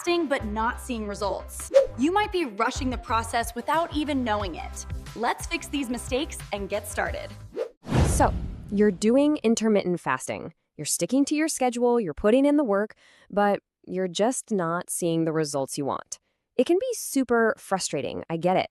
fasting but not seeing results. You might be rushing the process without even knowing it. Let's fix these mistakes and get started. So, you're doing intermittent fasting. You're sticking to your schedule, you're putting in the work, but you're just not seeing the results you want. It can be super frustrating, I get it.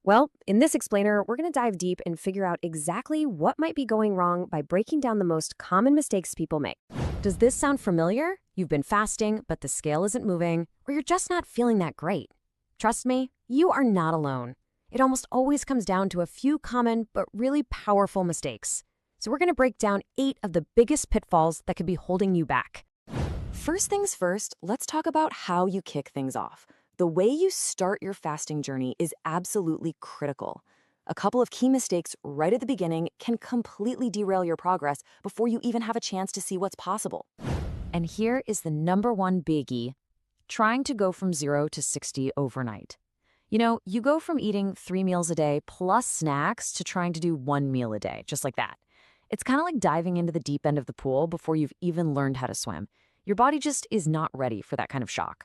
Well, in this explainer, we're going to dive deep and figure out exactly what might be going wrong by breaking down the most common mistakes people make. Does this sound familiar? You've been fasting, but the scale isn't moving, or you're just not feeling that great. Trust me, you are not alone. It almost always comes down to a few common but really powerful mistakes. So we're going to break down 8 of the biggest pitfalls that could be holding you back. First things first, let's talk about how you kick things off. The way you start your fasting journey is absolutely critical. A couple of key mistakes right at the beginning can completely derail your progress before you even have a chance to see what's possible. And here is the number one biggie: trying to go from 0 to 60 overnight. You know, you go from eating 3 meals a day plus snacks to trying to do 1 meal a day, just like that. It's kind of like diving into the deep end of the pool before you've even learned how to swim. Your body just is not ready for that kind of shock.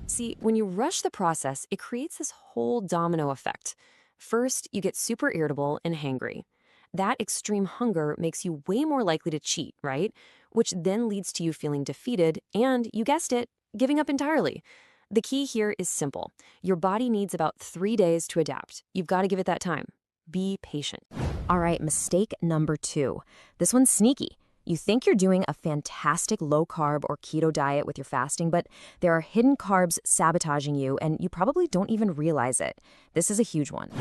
See, when you rush the process, it creates this whole domino effect. First, you get super irritable and hangry. That extreme hunger makes you way more likely to cheat, right? Which then leads to you feeling defeated and, you guessed it, giving up entirely. The key here is simple. Your body needs about 3 days to adapt. You've got to give it that time. Be patient. All right, mistake number 2. This one's sneaky. You think you're doing a fantastic low-carb or keto diet with your fasting, but there are hidden carbs sabotaging you, and you probably don't even realize it. This is a huge one.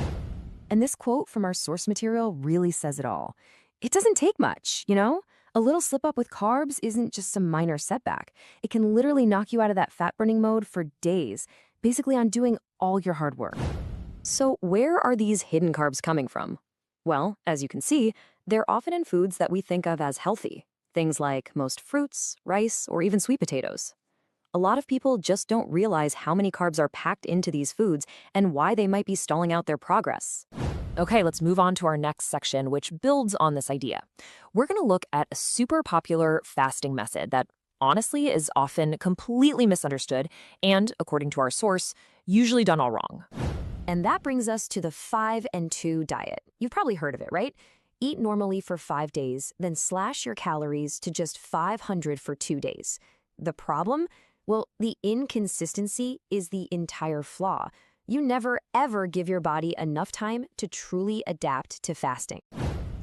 And this quote from our source material really says it all. It doesn't take much, you know? A little slip-up with carbs isn't just some minor setback. It can literally knock you out of that fat-burning mode for days, basically undoing all your hard work. So where are these hidden carbs coming from? Well, as you can see, they're often in foods that we think of as healthy. Things like most fruits, rice, or even sweet potatoes. A lot of people just don't realize how many carbs are packed into these foods and why they might be stalling out their progress. Okay, let's move on to our next section, which builds on this idea. We're going to look at a super popular fasting method that honestly is often completely misunderstood and, according to our source, usually done all wrong. And that brings us to the 5 and 2 diet. You've probably heard of it, right? Eat normally for 5 days, then slash your calories to just 500 for 2 days. The problem? Well, the inconsistency is the entire flaw. You never, ever give your body enough time to truly adapt to fasting.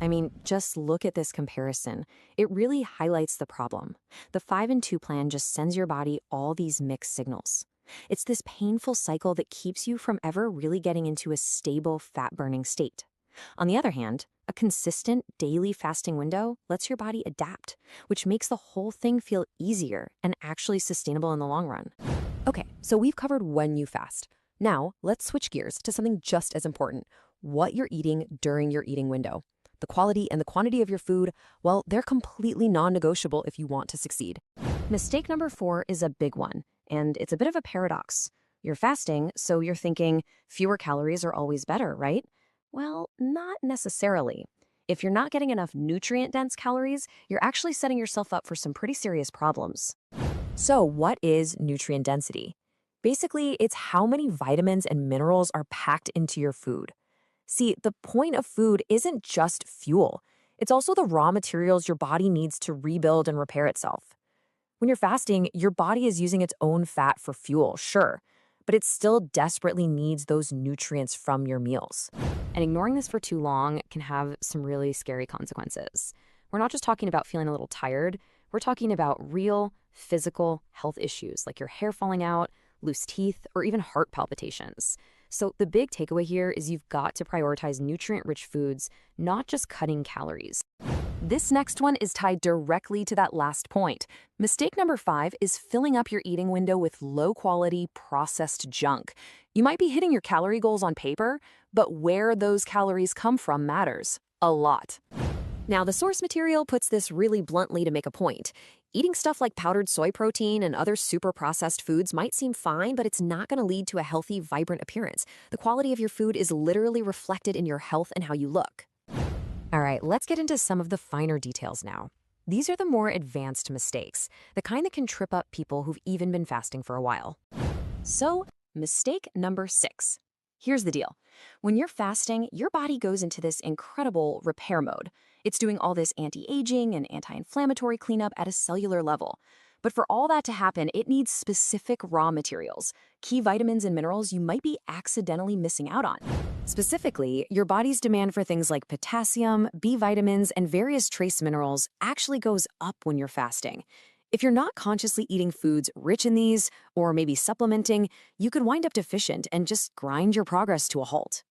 I mean, just look at this comparison. It really highlights the problem. The 5 and 2 plan just sends your body all these mixed signals. It's this painful cycle that keeps you from ever really getting into a stable fat-burning state. On the other hand, a consistent daily fasting window lets your body adapt, which makes the whole thing feel easier and actually sustainable in the long run. Okay, so we've covered when you fast. Now, let's switch gears to something just as important: what you're eating during your eating window. The quality and the quantity of your food, well, they're completely non-negotiable if you want to succeed. Mistake number 4 is a big one, and it's a bit of a paradox. You're fasting, so you're thinking fewer calories are always better, right? Well, not necessarily. If you're not getting enough nutrient-dense calories, you're actually setting yourself up for some pretty serious problems. So what is nutrient density? Basically, it's how many vitamins and minerals are packed into your food. See, the point of food isn't just fuel. It's also the raw materials your body needs to rebuild and repair itself. When you're fasting, your body is using its own fat for fuel, sure, but it still desperately needs those nutrients from your meals. And ignoring this for too long can have some really scary consequences. We're not just talking about feeling a little tired, we're talking about real physical health issues like your hair falling out, loose teeth, or even heart palpitations. So the big takeaway here is you've got to prioritize nutrient-rich foods, not just cutting calories. This next one is tied directly to that last point. Mistake number 5 is filling up your eating window with low-quality, processed junk. You might be hitting your calorie goals on paper, but where those calories come from matters a lot. Now, the source material puts this really bluntly to make a point. Eating stuff like powdered soy protein and other super processed foods might seem fine, but it's not going to lead to a healthy, vibrant appearance. The quality of your food is literally reflected in your health and how you look. All right, let's get into some of the finer details now. These are the more advanced mistakes, the kind that can trip up people who've even been fasting for a while. So, mistake number 6. Here's the deal. When you're fasting, your body goes into this incredible repair mode. It's doing all this anti-aging and anti-inflammatory cleanup at a cellular level. But for all that to happen, it needs specific raw materials, key vitamins and minerals you might be accidentally missing out on. Specifically, your body's demand for things like potassium, B vitamins, and various trace minerals actually goes up when you're fasting. If you're not consciously eating foods rich in these, or maybe supplementing, you could wind up deficient and just grind your progress to a halt.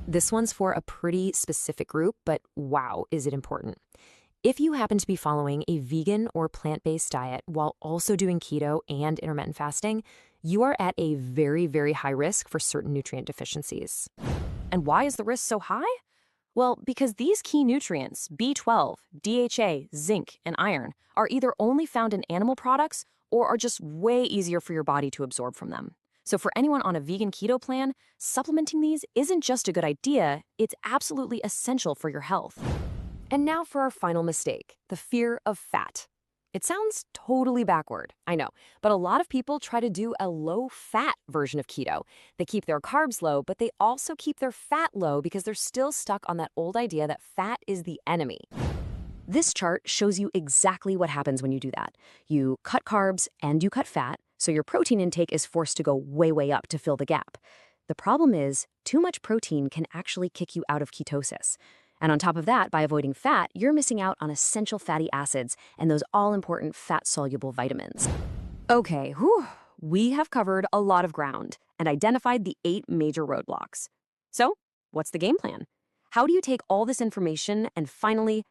This one's for a pretty specific group, but wow, is it important. If you happen to be following a vegan or plant-based diet while also doing keto and intermittent fasting, you are at a very, very high risk for certain nutrient deficiencies. And why is the risk so high? Well, because these key nutrients, B12, DHA, zinc, and iron, are either only found in animal products or are just way easier for your body to absorb from them. So for anyone on a vegan keto plan, supplementing these isn't just a good idea, it's absolutely essential for your health. And now for our final mistake, the fear of fat. It sounds totally backward, I know, but a lot of people try to do a low-fat version of keto. They keep their carbs low, but they also keep their fat low because they're still stuck on that old idea that fat is the enemy. This chart shows you exactly what happens when you do that. You cut carbs and you cut fat, so your protein intake is forced to go way, way up to fill the gap. The problem is, too much protein can actually kick you out of ketosis. And on top of that, by avoiding fat, you're missing out on essential fatty acids and those all-important fat-soluble vitamins. Okay, we have covered a lot of ground and identified the 8 major roadblocks. So, what's the game plan? How do you take all this information and finally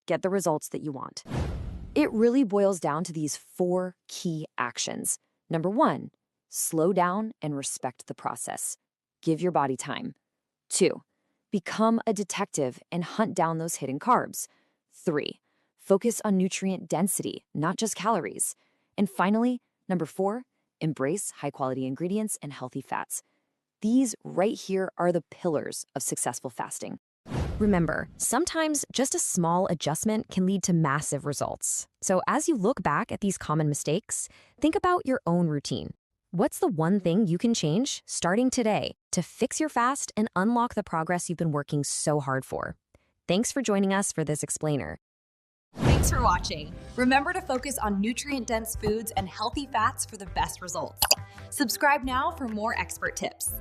get the results that you want? It really boils down to these 4 key actions. Number 1, slow down and respect the process. Give your body time. 2, become a detective and hunt down those hidden carbs. 3, focus on nutrient density, not just calories. And finally, number 4, embrace high-quality ingredients and healthy fats. These right here are the pillars of successful fasting. Remember, sometimes just a small adjustment can lead to massive results. So as you look back at these common mistakes, think about your own routine. What's the one thing you can change starting today to fix your fast and unlock the progress you've been working so hard for? Thanks for joining us for this explainer. Thanks for watching. Remember to focus on nutrient-dense foods and healthy fats for the best results. Subscribe now for more expert tips.